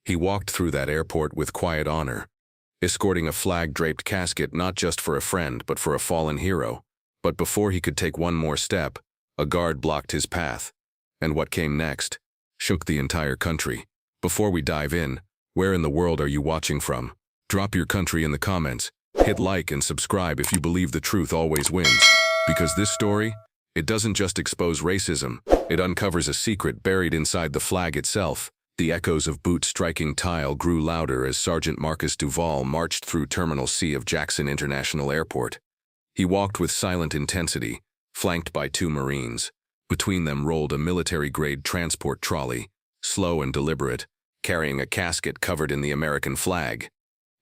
He walked through that airport with quiet honor, escorting a flag-draped casket not just for a friend but for a fallen hero. But before he could take one more step, a guard blocked his path. And what came next shook the entire country. Before we dive in, where in the world are you watching from? Drop your country in the comments. Hit like and subscribe if you believe the truth always wins. Because this story, it doesn't just expose racism, it uncovers a secret buried inside the flag itself. The echoes of boots striking tile grew louder as Sergeant Marcus Duval marched through Terminal C of Jackson International Airport. He walked with silent intensity, flanked by 2 Marines. Between them rolled a military-grade transport trolley, slow and deliberate, carrying a casket covered in the American flag.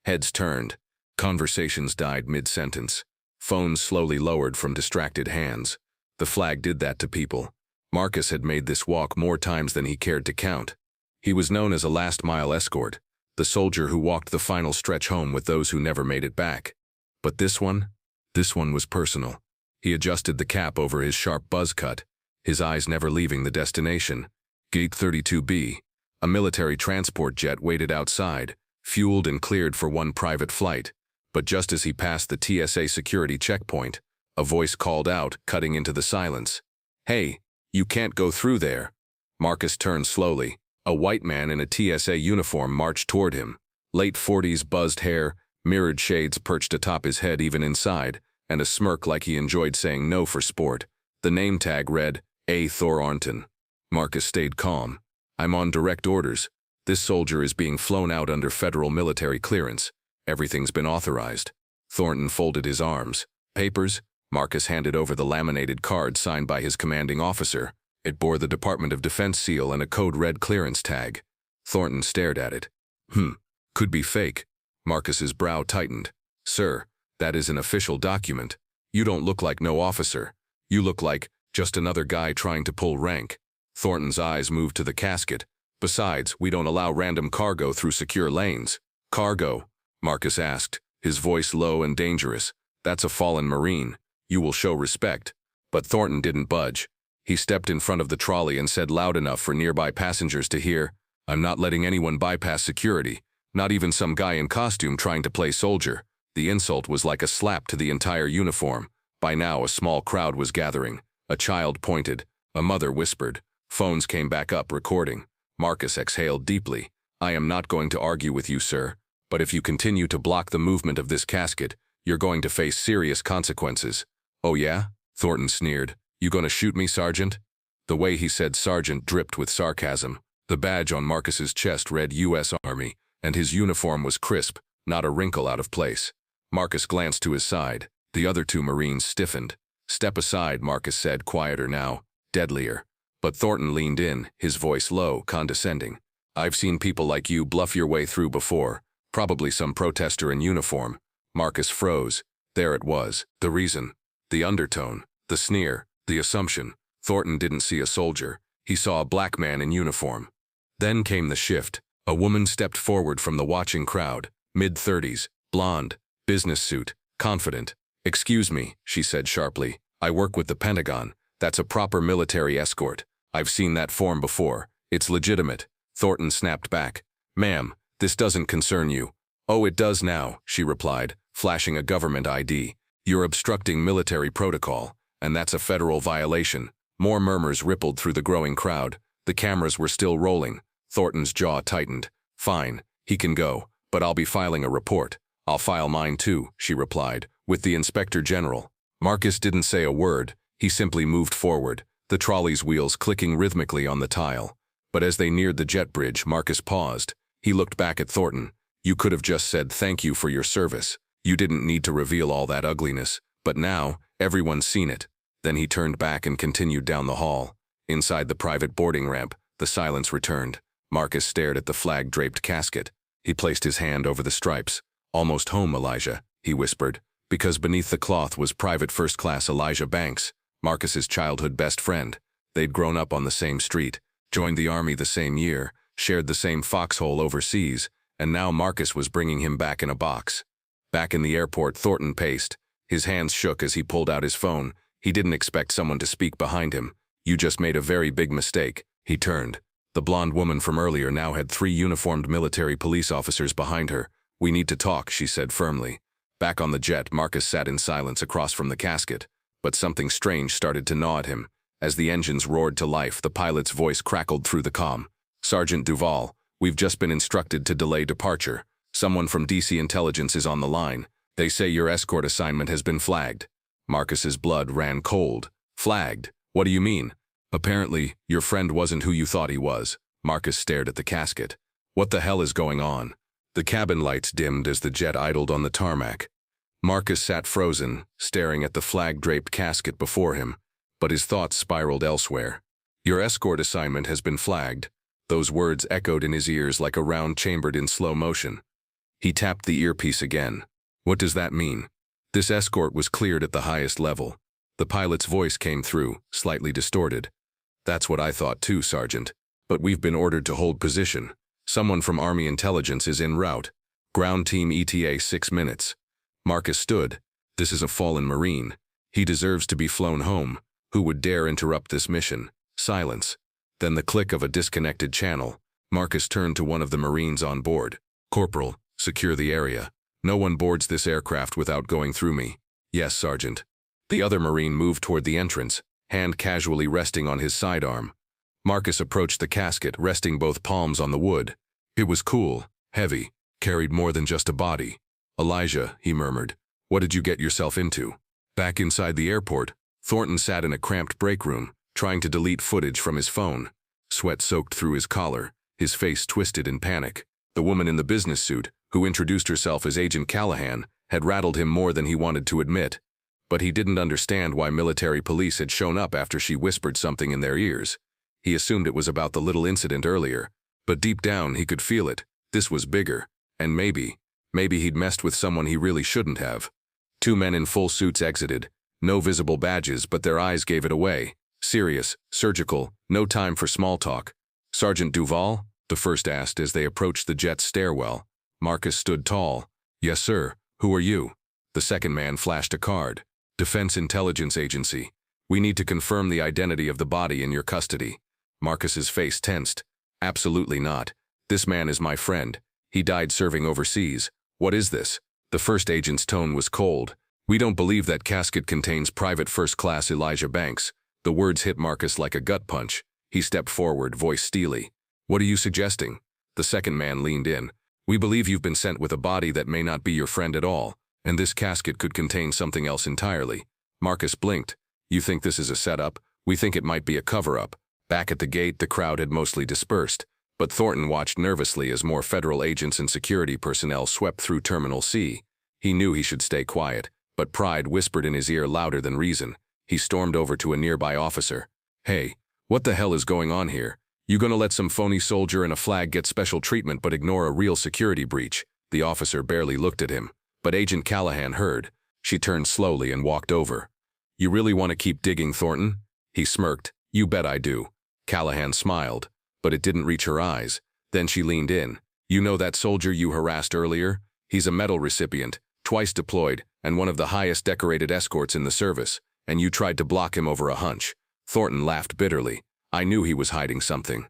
Heads turned. Conversations died mid-sentence. Phones slowly lowered from distracted hands. The flag did that to people. Marcus had made this walk more times than he cared to count. He was known as a last-mile escort, the soldier who walked the final stretch home with those who never made it back. But this one was personal. He adjusted the cap over his sharp buzz cut, his eyes never leaving the destination. Gate 32B, a military transport jet waited outside, fueled and cleared for one private flight. But just as he passed the TSA security checkpoint, a voice called out, cutting into the silence. "Hey, you can't go through there." Marcus turned slowly. A white man in a TSA uniform marched toward him. Late 40s buzzed hair, mirrored shades perched atop his head even inside, and a smirk like he enjoyed saying no for sport. The name tag read, A. Thornton. Marcus stayed calm. "I'm on direct orders. This soldier is being flown out under federal military clearance. Everything's been authorized." Thornton folded his arms. "Papers?" Marcus handed over the laminated card signed by his commanding officer. It bore the Department of Defense seal and a code-red clearance tag. Thornton stared at it. Could be fake." Marcus's brow tightened. "Sir, that is an official document. You don't look like no officer. You look like just another guy trying to pull rank." Thornton's eyes moved to the casket. "Besides, we don't allow random cargo through secure lanes." "Cargo?" Marcus asked, his voice low and dangerous. "That's a fallen Marine. You will show respect." But Thornton didn't budge. He stepped in front of the trolley and said loud enough for nearby passengers to hear, "I'm not letting anyone bypass security, not even some guy in costume trying to play soldier." The insult was like a slap to the entire uniform. By now a small crowd was gathering. A child pointed. A mother whispered. Phones came back up, recording. Marcus exhaled deeply. "I am not going to argue with you, sir, but if you continue to block the movement of this casket, you're going to face serious consequences." "Oh yeah?" Thornton sneered. "You gonna shoot me, Sergeant?" The way he said Sergeant dripped with sarcasm. The badge on Marcus's chest read U.S. Army, and his uniform was crisp, not a wrinkle out of place. Marcus glanced to his side. The other 2 Marines stiffened. "Step aside," Marcus said, quieter now, deadlier. But Thornton leaned in, his voice low, condescending. "I've seen people like you bluff your way through before, probably some protester in uniform." Marcus froze. There it was, the reason, the undertone, the sneer, the assumption. Thornton didn't see a soldier. He saw a black man in uniform. Then came the shift. A woman stepped forward from the watching crowd, mid-30s, blonde, business suit, confident. "Excuse me," she said sharply. "I work with the Pentagon. That's a proper military escort. I've seen that form before. It's legitimate." Thornton snapped back. "Ma'am, this doesn't concern you." "Oh, it does now," she replied, flashing a government ID. "You're obstructing military protocol, and that's a federal violation." More murmurs rippled through the growing crowd. The cameras were still rolling. Thornton's jaw tightened. "Fine, he can go, but I'll be filing a report." "I'll file mine too," she replied, "with the Inspector General." Marcus didn't say a word. He simply moved forward, the trolley's wheels clicking rhythmically on the tile. But as they neared the jet bridge, Marcus paused. He looked back at Thornton. "You could have just said thank you for your service. You didn't need to reveal all that ugliness. But now, everyone's seen it." Then he turned back and continued down the hall. Inside the private boarding ramp, the silence returned. Marcus stared at the flag-draped casket. He placed his hand over the stripes. "Almost home, Elijah," he whispered, because beneath the cloth was Private First Class Elijah Banks, Marcus's childhood best friend. They'd grown up on the same street, joined the Army the same year, shared the same foxhole overseas, and now Marcus was bringing him back in a box. Back in the airport, Thornton paced. His hands shook as he pulled out his phone. He didn't expect someone to speak behind him. "You just made a very big mistake." He turned. The blonde woman from earlier now had 3 uniformed military police officers behind her. "We need to talk," she said firmly. Back on the jet, Marcus sat in silence across from the casket, but something strange started to gnaw at him. As the engines roared to life, the pilot's voice crackled through the comm. "Sergeant Duval, we've just been instructed to delay departure. Someone from DC Intelligence is on the line. They say your escort assignment has been flagged." Marcus's blood ran cold. "Flagged? What do you mean?" "Apparently, your friend wasn't who you thought he was." Marcus stared at the casket. "What the hell is going on?" The cabin lights dimmed as the jet idled on the tarmac. Marcus sat frozen, staring at the flag-draped casket before him, but his thoughts spiraled elsewhere. "Your escort assignment has been flagged." Those words echoed in his ears like a round chambered in slow motion. He tapped the earpiece again. "What does that mean?" This escort was cleared at the highest level. The pilot's voice came through, slightly distorted. "That's what I thought too, Sergeant. But we've been ordered to hold position. Someone from Army Intelligence is en route. Ground team ETA 6 minutes. Marcus stood. This is a fallen Marine. He deserves to be flown home. Who would dare interrupt this mission? Silence. Then the click of a disconnected channel. Marcus turned to one of the Marines on board. "Corporal, secure the area. No one boards this aircraft without going through me." "Yes, Sergeant." The other Marine moved toward the entrance, hand casually resting on his sidearm. Marcus approached the casket, resting both palms on the wood. It was cool, heavy, carried more than just a body. "Elijah," he murmured, "what did you get yourself into?" Back inside the airport, Thornton sat in a cramped break room, trying to delete footage from his phone. Sweat soaked through his collar, his face twisted in panic. The woman in the business suit, who introduced herself as Agent Callahan, had rattled him more than he wanted to admit. But he didn't understand why military police had shown up after she whispered something in their ears. He assumed it was about the little incident earlier, but deep down he could feel it. This was bigger, and maybe he'd messed with someone he really shouldn't have. 2 men in full suits exited. No visible badges, but their eyes gave it away. Serious, surgical, no time for small talk. "Sergeant Duval?" the first asked as they approached the jet's stairwell. Marcus stood tall. "Yes, sir. Who are you?" The second man flashed a card. "Defense Intelligence Agency. We need to confirm the identity of the body in your custody." Marcus's face tensed. "Absolutely not. This man is my friend. He died serving overseas. What is this?" The first agent's tone was cold. "We don't believe that casket contains Private First Class Elijah Banks." The words hit Marcus like a gut punch. He stepped forward, voice steely. "What are you suggesting?" The second man leaned in. "We believe you've been sent with a body that may not be your friend at all, and this casket could contain something else entirely." Marcus blinked. "You think this is a setup? We think it might be a cover-up." Back at the gate, the crowd had mostly dispersed, but Thornton watched nervously as more federal agents and security personnel swept through Terminal C. He knew he should stay quiet, but pride whispered in his ear louder than reason. He stormed over to a nearby officer. "Hey, what the hell is going on here? You gonna let some phony soldier in a flag get special treatment but ignore a real security breach?" The officer barely looked at him, but Agent Callahan heard. She turned slowly and walked over. "You really want to keep digging, Thornton?" He smirked. "You bet I do." Callahan smiled, but it didn't reach her eyes. Then she leaned in. "You know that soldier you harassed earlier? He's a medal recipient, twice deployed, and one of the highest decorated escorts in the service, and you tried to block him over a hunch." Thornton laughed bitterly. "I knew he was hiding something."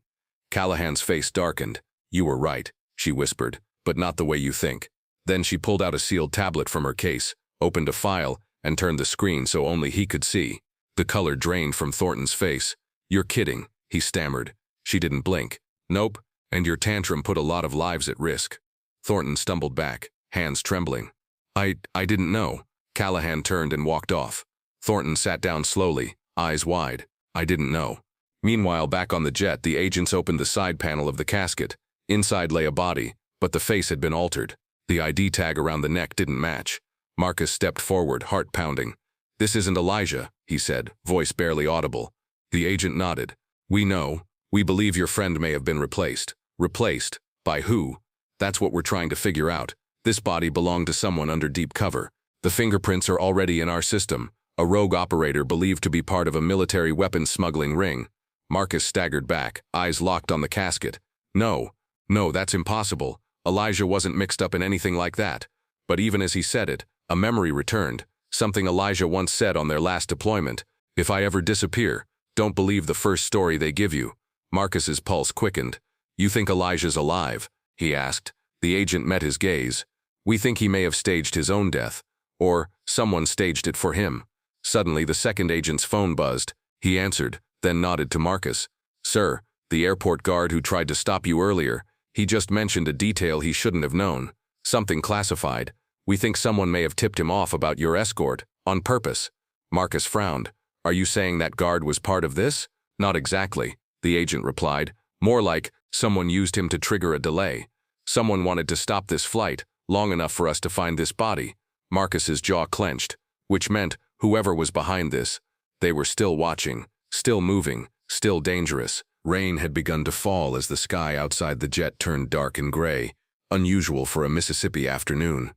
Callahan's face darkened. "You were right," she whispered, "but not the way you think." Then she pulled out a sealed tablet from her case, opened a file, and turned the screen so only he could see. The color drained from Thornton's face. "You're kidding," he stammered. She didn't blink. "Nope, and your tantrum put a lot of lives at risk." Thornton stumbled back, hands trembling. I didn't know." Callahan turned and walked off. Thornton sat down slowly, eyes wide. "I didn't know." Meanwhile, back on the jet, the agents opened the side panel of the casket. Inside lay a body, but the face had been altered. The ID tag around the neck didn't match. Marcus stepped forward, heart pounding. "This isn't Elijah," he said, voice barely audible. The agent nodded. "We know. We believe your friend may have been replaced." "Replaced? By who?" "That's what we're trying to figure out. This body belonged to someone under deep cover. The fingerprints are already in our system. A rogue operator believed to be part of a military weapons smuggling ring." Marcus staggered back, eyes locked on the casket. No, that's impossible. Elijah wasn't mixed up in anything like that." But even as he said it, a memory returned, something Elijah once said on their last deployment. "If I ever disappear, don't believe the first story they give you." Marcus's pulse quickened. "You think Elijah's alive?" he asked. The agent met his gaze. "We think he may have staged his own death. Or someone staged it for him." Suddenly, the second agent's phone buzzed. He answered, then nodded to Marcus. "Sir, the airport guard who tried to stop you earlier, he just mentioned a detail he shouldn't have known. Something classified. We think someone may have tipped him off about your escort, on purpose." Marcus frowned. "Are you saying that guard was part of this?" "Not exactly," the agent replied. "More like someone used him to trigger a delay. Someone wanted to stop this flight, long enough for us to find this body." Marcus's jaw clenched, which meant whoever was behind this, they were still watching, still moving, still dangerous. Rain had begun to fall as the sky outside the jet turned dark and gray, unusual for a Mississippi afternoon.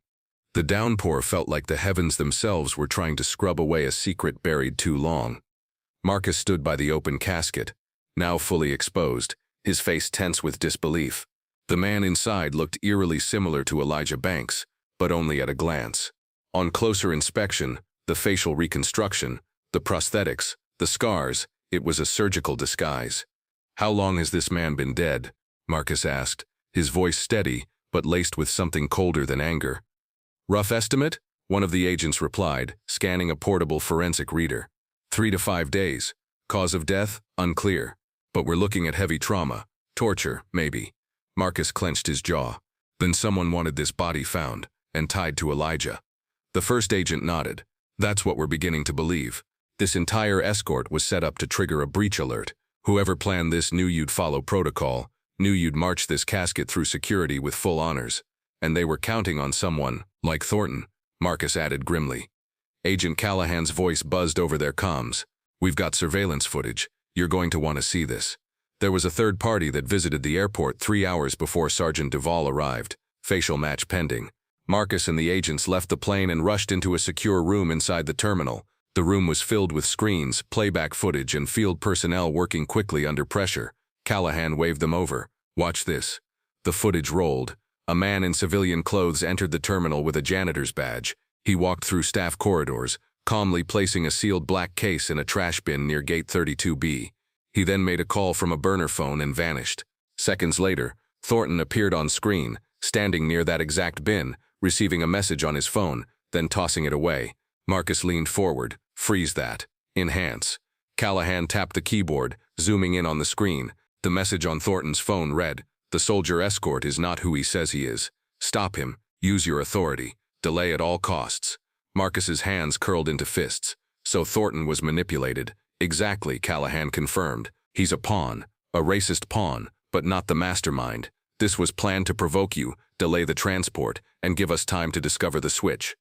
The downpour felt like the heavens themselves were trying to scrub away a secret buried too long. Marcus stood by the open casket, now fully exposed, his face tense with disbelief. The man inside looked eerily similar to Elijah Banks, but only at a glance. On closer inspection, the facial reconstruction, the prosthetics, the scars, it was a surgical disguise. "How long has this man been dead?" Marcus asked, his voice steady, but laced with something colder than anger. "Rough estimate?" one of the agents replied, scanning a portable forensic reader. 3 to 5 days. Cause of death? Unclear. But we're looking at heavy trauma. Torture, maybe. Marcus clenched his jaw. Then someone wanted this body found, and tied to Elijah. The first agent nodded. "That's what we're beginning to believe. This entire escort was set up to trigger a breach alert. Whoever planned this knew you'd follow protocol, knew you'd march this casket through security with full honors. And they were counting on someone, like Thornton," Marcus added grimly. Agent Callahan's voice buzzed over their comms. "We've got surveillance footage. You're going to want to see this." There was a third party that visited the airport 3 hours before Sergeant Duvall arrived, facial match pending. Marcus and the agents left the plane and rushed into a secure room inside the terminal. The room was filled with screens, playback footage, and field personnel working quickly under pressure. Callahan waved them over. "Watch this." The footage rolled. A man in civilian clothes entered the terminal with a janitor's badge. He walked through staff corridors, calmly placing a sealed black case in a trash bin near gate 32B. He then made a call from a burner phone and vanished. Seconds later, Thornton appeared on screen, standing near that exact bin, receiving a message on his phone, then tossing it away. Marcus leaned forward. "Freeze that. Enhance." Callahan tapped the keyboard, zooming in on the screen. The message on Thornton's phone read, "The soldier escort is not who he says he is. Stop him. Use your authority. Delay at all costs." Marcus's hands curled into fists. So Thornton was manipulated. "Exactly," Callahan confirmed. "He's a pawn. A racist pawn, but not the mastermind. This was planned to provoke you, delay the transport, and give us time to discover the switch."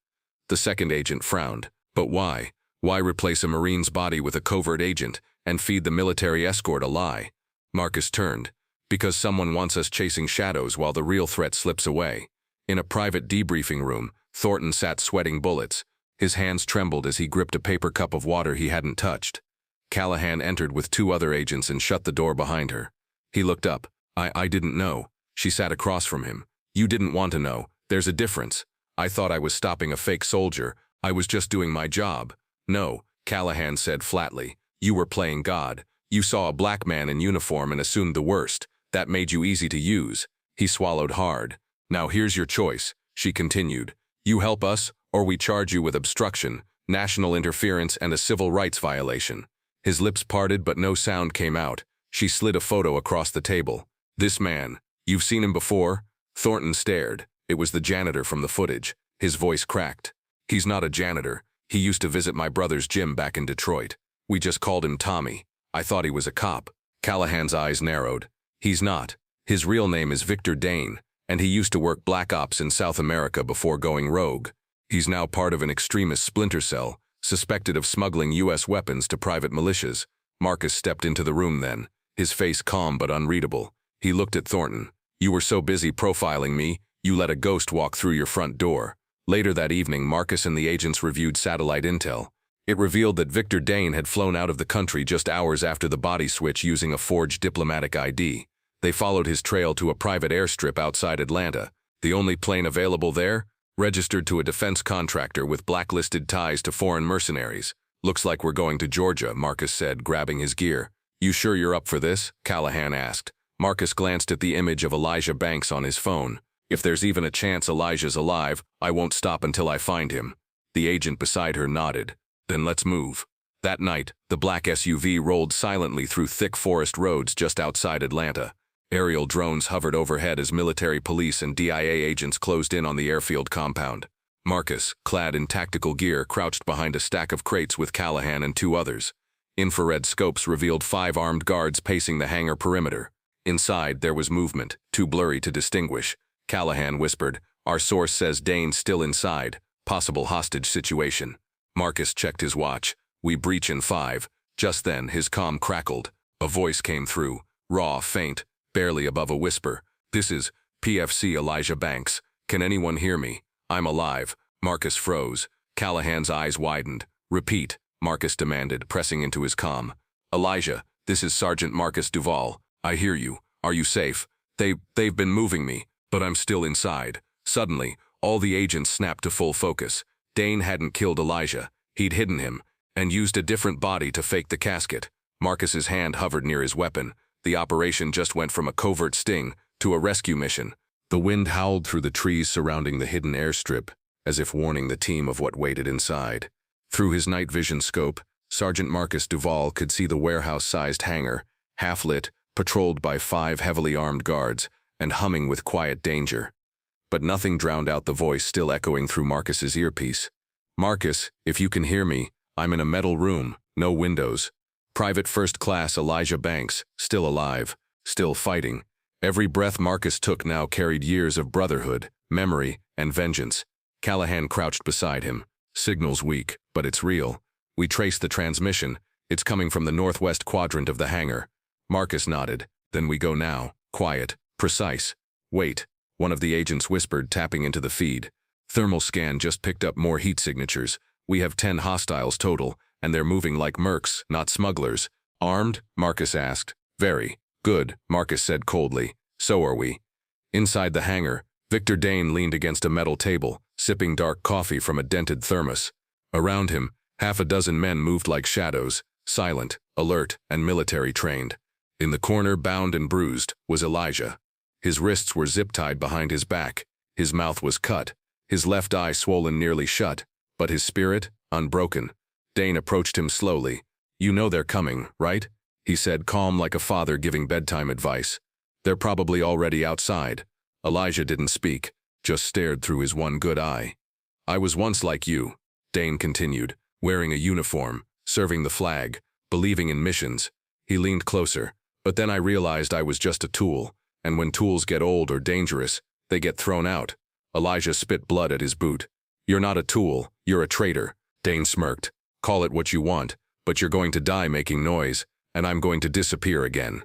The second agent frowned. "But why? Why replace a Marine's body with a covert agent and feed the military escort a lie?" Marcus turned. "Because someone wants us chasing shadows while the real threat slips away." In a private debriefing room, Thornton sat sweating bullets. His hands trembled as he gripped a paper cup of water he hadn't touched. Callahan entered with 2 other agents and shut the door behind her. He looked up. I didn't know." She sat across from him. "You didn't want to know. There's a difference. I thought I was stopping a fake soldier. I was just doing my job." "No," Callahan said flatly. "You were playing God. You saw a black man in uniform and assumed the worst. That made you easy to use." He swallowed hard. "Now here's your choice," she continued. "You help us, or we charge you with obstruction, national interference, and a civil rights violation." His lips parted but no sound came out. She slid a photo across the table. "This man, you've seen him before?" Thornton stared. It was the janitor from the footage. His voice cracked. "He's not a janitor. He used to visit my brother's gym back in Detroit. We just called him Tommy. I thought he was a cop." Callahan's eyes narrowed. "He's not. His real name is Victor Dane, and he used to work Black Ops in South America before going rogue. He's now part of an extremist splinter cell, suspected of smuggling U.S. weapons to private militias." Marcus stepped into the room then, his face calm but unreadable. He looked at Thornton. "You were so busy profiling me, you let a ghost walk through your front door." Later that evening, Marcus and the agents reviewed satellite intel. It revealed that Victor Dane had flown out of the country just hours after the body switch using a forged diplomatic ID. They followed his trail to a private airstrip outside Atlanta. The only plane available there? Registered to a defense contractor with blacklisted ties to foreign mercenaries. "Looks like we're going to Georgia," Marcus said, grabbing his gear. "You sure you're up for this?" Callahan asked. Marcus glanced at the image of Elijah Banks on his phone. "If there's even a chance Elijah's alive, I won't stop until I find him." The agent beside her nodded. "Then let's move." That night, the black SUV rolled silently through thick forest roads just outside Atlanta. Aerial drones hovered overhead as military police and DIA agents closed in on the airfield compound. Marcus, clad in tactical gear, crouched behind a stack of crates with Callahan and 2 others. Infrared scopes revealed 5 armed guards pacing the hangar perimeter. Inside, there was movement, too blurry to distinguish. Callahan whispered, "Our source says Dane's still inside. Possible hostage situation." Marcus checked his watch. "We breach in 5. Just then, his comm crackled. A voice came through, raw, faint, barely above a whisper. "This is PFC Elijah Banks. Can anyone hear me? I'm alive." Marcus froze. Callahan's eyes widened. "Repeat," Marcus demanded, pressing into his comm. "Elijah, this is Sergeant Marcus Duvall. I hear you. Are you safe? They've been moving me, but I'm still inside." Suddenly, all the agents snapped to full focus. Dane hadn't killed Elijah. He'd hidden him, and used a different body to fake the casket. Marcus's hand hovered near his weapon. The operation just went from a covert sting to a rescue mission. The wind howled through the trees surrounding the hidden airstrip, as if warning the team of what waited inside. Through his night vision scope, Sergeant Marcus Duvall could see the warehouse-sized hangar, half-lit, patrolled by 5 heavily armed guards, and humming with quiet danger. But nothing drowned out the voice still echoing through Marcus's earpiece. "Marcus, if you can hear me, I'm in a metal room, no windows. Private First Class Elijah Banks, still alive, still fighting." Every breath Marcus took now carried years of brotherhood, memory, and vengeance. Callahan crouched beside him. "Signal's weak, but it's real. We traced the transmission. It's coming from the northwest quadrant of the hangar." Marcus nodded. "Then we go now. Quiet, precise." "Wait," one of the agents whispered, tapping into the feed. "Thermal scan just picked up more heat signatures. We have 10 hostiles total, and they're moving like mercs, not smugglers." "Armed?" Marcus asked. "Very. Good," Marcus said coldly. "So are we." Inside the hangar, Victor Dane leaned against a metal table, sipping dark coffee from a dented thermos. Around him, 6 men moved like shadows, silent, alert, and military-trained. In the corner, bound and bruised, was Elijah. His wrists were zip-tied behind his back. His mouth was cut, his left eye swollen nearly shut, but his spirit, unbroken. Dane approached him slowly. "You know they're coming, right?" he said, calm like a father giving bedtime advice. "They're probably already outside." Elijah didn't speak, just stared through his one good eye. "I was once like you," Dane continued, "wearing a uniform, serving the flag, believing in missions." He leaned closer. "But then I realized I was just a tool, and when tools get old or dangerous, they get thrown out." Elijah spit blood at his boot. "You're not a tool, you're a traitor." Dane smirked. "Call it what you want, but you're going to die making noise, and I'm going to disappear again."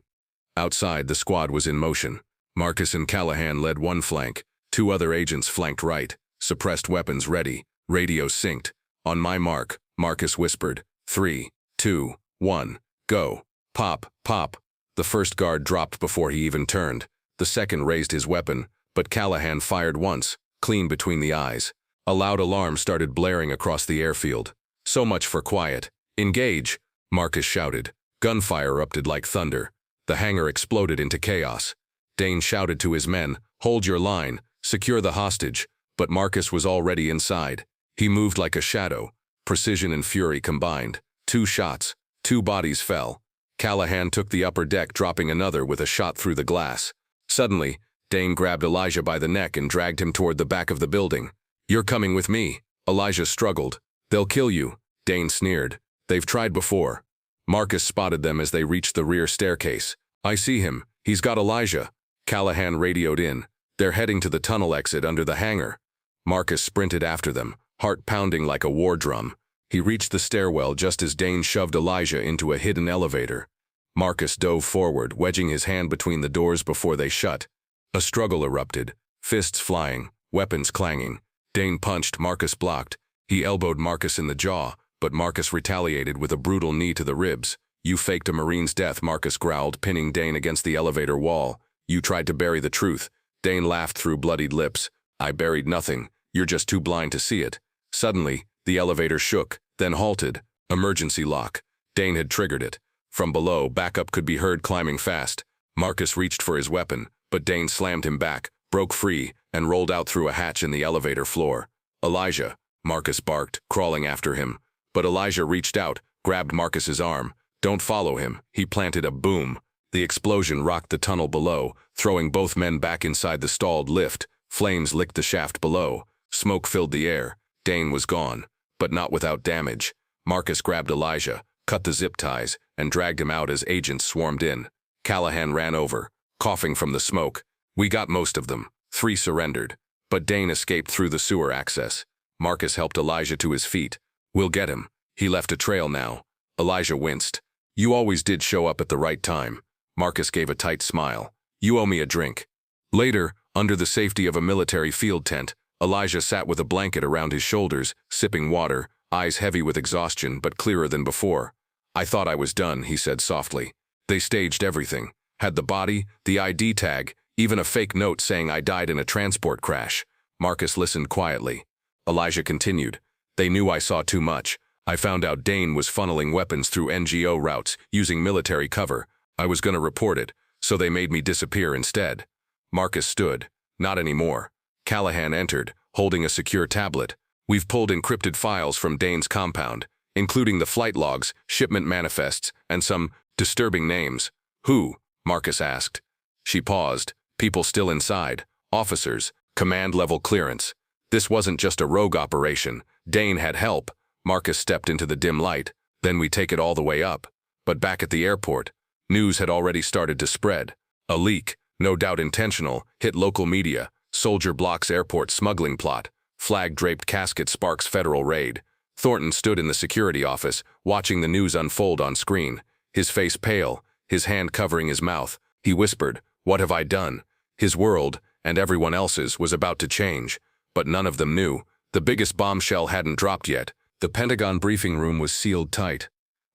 Outside, the squad was in motion. Marcus and Callahan led one flank. 2 other agents flanked right, suppressed weapons ready, radio synced. "On my mark," Marcus whispered. 3, 2, 1, go. Pop, pop. The first guard dropped before he even turned. The second raised his weapon, but Callahan fired once, clean between the eyes. A loud alarm started blaring across the airfield. "So much for quiet. Engage," Marcus shouted. Gunfire erupted like thunder. The hangar exploded into chaos. Dane shouted to his men, "Hold your line, secure the hostage," but Marcus was already inside. He moved like a shadow, precision and fury combined. 2 shots, 2 bodies fell. Callahan took the upper deck, dropping another with a shot through the glass. Suddenly, Dane grabbed Elijah by the neck and dragged him toward the back of the building. "You're coming with me." Elijah struggled. "They'll kill you," Dane sneered. "They've tried before." Marcus spotted them as they reached the rear staircase. "I see him. He's got Elijah." Callahan radioed in. "They're heading to the tunnel exit under the hangar." Marcus sprinted after them, heart pounding like a war drum. He reached the stairwell just as Dane shoved Elijah into a hidden elevator. Marcus dove forward, wedging his hand between the doors before they shut. A struggle erupted, fists flying, weapons clanging. Dane punched, Marcus blocked. He elbowed Marcus in the jaw, but Marcus retaliated with a brutal knee to the ribs. "You faked a Marine's death," Marcus growled, pinning Dane against the elevator wall. "You tried to bury the truth." Dane laughed through bloodied lips. "I buried nothing. You're just too blind to see it." Suddenly, the elevator shook, then halted. Emergency lock. Dane had triggered it. From below, backup could be heard climbing fast. Marcus reached for his weapon, but Dane slammed him back, broke free, and rolled out through a hatch in the elevator floor. "Elijah," Marcus barked, crawling after him. But Elijah reached out, grabbed Marcus's arm. "Don't follow him." He planted a boom. The explosion rocked the tunnel below, throwing both men back inside the stalled lift. Flames licked the shaft below. Smoke filled the air. Dane was gone, but not without damage. Marcus grabbed Elijah, cut the zip ties, and dragged him out as agents swarmed in. Callahan ran over, coughing from the smoke. "We got most of them." 3 surrendered, but Dane escaped through the sewer access. Marcus helped Elijah to his feet. "We'll get him. He left a trail now." Elijah winced. "You always did show up at the right time." Marcus gave a tight smile. "You owe me a drink." Later, under the safety of a military field tent, Elijah sat with a blanket around his shoulders, sipping water, eyes heavy with exhaustion but clearer than before. "I thought I was done," he said softly. "They staged everything. Had the body, the ID tag, even a fake note saying I died in a transport crash." Marcus listened quietly. Elijah continued. "They knew I saw too much. I found out Dane was funneling weapons through NGO routes, using military cover. I was going to report it, so they made me disappear instead." Marcus stood. "Not anymore." Callahan entered, holding a secure tablet. "We've pulled encrypted files from Dane's compound, including the flight logs, shipment manifests, and some disturbing names." "Who?" Marcus asked. She paused. "People still inside. Officers. Command-level clearance. This wasn't just a rogue operation. Dane had help." Marcus stepped into the dim light. "Then we take it all the way up." But back at the airport, news had already started to spread. A leak, no doubt intentional, hit local media. Soldier blocks airport smuggling plot. Flag-draped casket sparks federal raid. Thornton stood in the security office, watching the news unfold on screen. His face pale, his hand covering his mouth. He whispered, "What have I done?" His world, and everyone else's, was about to change. But none of them knew. The biggest bombshell hadn't dropped yet. The Pentagon briefing room was sealed tight.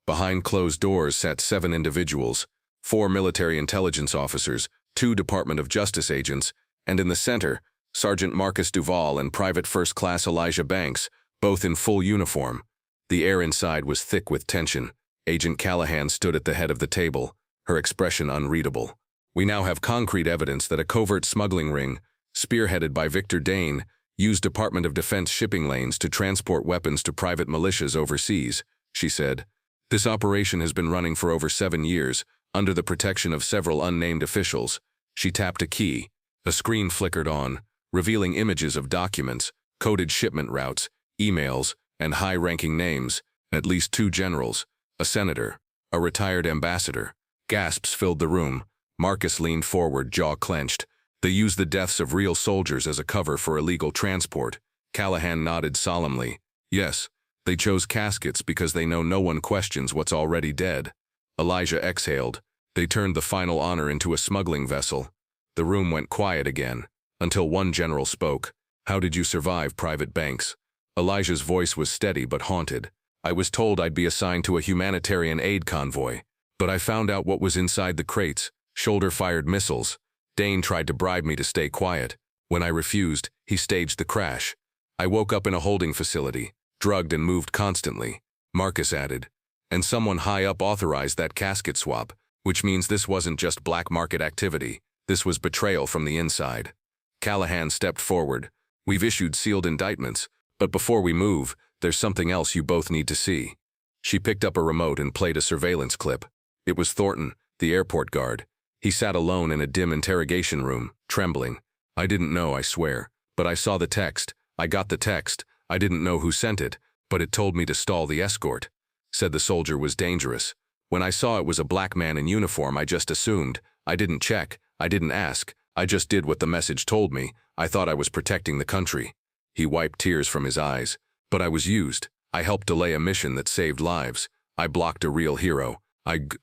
Behind closed doors sat 7 individuals, 4 military intelligence officers, 2 Department of Justice agents, and in the center, Sergeant Marcus Duval and Private First Class Elijah Banks, both in full uniform. The air inside was thick with tension. Agent Callahan stood at the head of the table, her expression unreadable. "We now have concrete evidence that a covert smuggling ring, spearheaded by Victor Dane, used Department of Defense shipping lanes to transport weapons to private militias overseas," she said. "This operation has been running for over 7 years, under the protection of several unnamed officials." She tapped a key. A screen flickered on, revealing images of documents, coded shipment routes, emails, and high-ranking names, at least 2 generals, a senator, a retired ambassador. Gasps filled the room. Marcus leaned forward, jaw clenched. "They used the deaths of real soldiers as a cover for illegal transport." Callahan nodded solemnly. "Yes. They chose caskets because they know no one questions what's already dead." Elijah exhaled. "They turned the final honor into a smuggling vessel." The room went quiet again, until one general spoke. "How did you survive, Private Banks?" Elijah's voice was steady but haunted. "I was told I'd be assigned to a humanitarian aid convoy, but I found out what was inside the crates, shoulder-fired missiles. Dane tried to bribe me to stay quiet. When I refused, he staged the crash. I woke up in a holding facility, drugged and moved constantly," Marcus added. "And someone high up authorized that casket swap, which means this wasn't just black market activity. This was betrayal from the inside." Callahan stepped forward. "We've issued sealed indictments, but before we move, there's something else you both need to see." She picked up a remote and played a surveillance clip. It was Thornton, the airport guard. He sat alone in a dim interrogation room, trembling. "I didn't know, I swear. But I saw the text. I got the text. I didn't know who sent it, but it told me to stall the escort. Said the soldier was dangerous. When I saw it was a black man in uniform, I just assumed. I didn't check. I didn't ask. I just did what the message told me. I thought I was protecting the country." He wiped tears from his eyes. "But I was used. I helped delay a mission that saved lives. I blocked a real hero.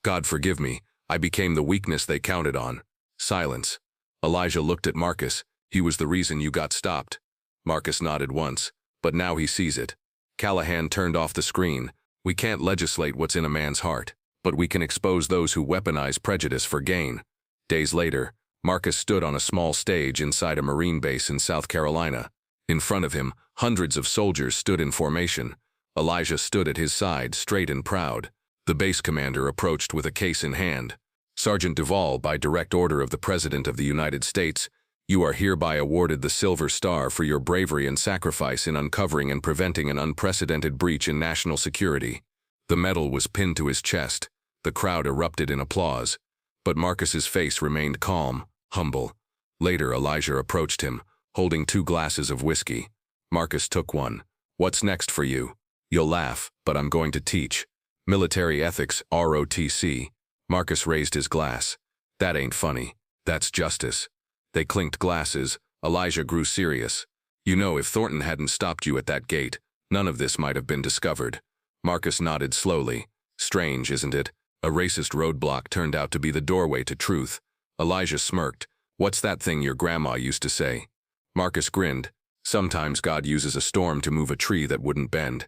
God forgive me. I became the weakness they counted on." Silence. Elijah looked at Marcus. "He was the reason you got stopped." Marcus nodded once, but now he sees it. Callahan turned off the screen. "We can't legislate what's in a man's heart, but we can expose those who weaponize prejudice for gain." Days later, Marcus stood on a small stage inside a Marine base in South Carolina. In front of him, hundreds of soldiers stood in formation. Elijah stood at his side, straight and proud. The base commander approached with a case in hand. Sergeant Duvall, by direct order of the President of the United States, you are hereby awarded the Silver Star for your bravery and sacrifice in uncovering and preventing an unprecedented breach in national security. The medal was pinned to his chest. The crowd erupted in applause. But Marcus's face remained calm, humble. Later, Elijah approached him, holding 2 glasses of whiskey. Marcus took one. What's next for you? You'll laugh, but I'm going to teach. Military ethics, ROTC. Marcus raised his glass. That ain't funny. That's justice. They clinked glasses. Elijah grew serious. You know, if Thornton hadn't stopped you at that gate, none of this might have been discovered. Marcus nodded slowly. Strange, isn't it? A racist roadblock turned out to be the doorway to truth. Elijah smirked. What's that thing your grandma used to say? Marcus grinned. Sometimes God uses a storm to move a tree that wouldn't bend.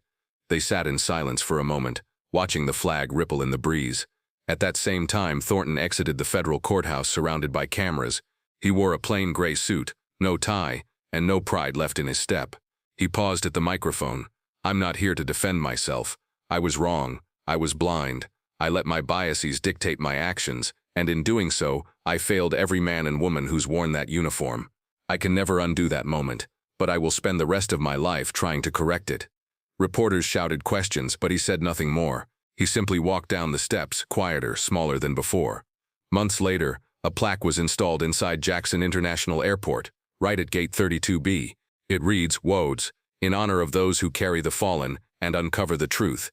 They sat in silence for a moment, watching the flag ripple in the breeze. At that same time, Thornton exited the federal courthouse surrounded by cameras. He wore a plain gray suit, no tie, and no pride left in his step. He paused at the microphone. I'm not here to defend myself. I was wrong. I was blind. I let my biases dictate my actions, and in doing so, I failed every man and woman who's worn that uniform. I can never undo that moment, but I will spend the rest of my life trying to correct it. Reporters shouted questions, but he said nothing more. He simply walked down the steps, quieter, smaller than before. Months later, a plaque was installed inside Jackson International Airport, right at Gate 32B. It reads, WODS, in honor of those who carry the fallen and uncover the truth.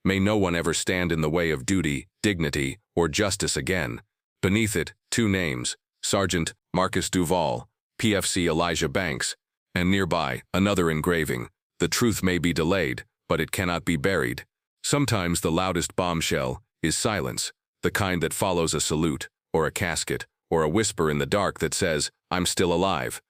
May no one ever stand in the way of duty, dignity, or justice again. Beneath it, 2 names, Sergeant Marcus Duvall, PFC Elijah Banks, and nearby, another engraving. The truth may be delayed, but it cannot be buried. Sometimes the loudest bombshell is silence, the kind that follows a salute, or a casket, or a whisper in the dark that says, I'm still alive.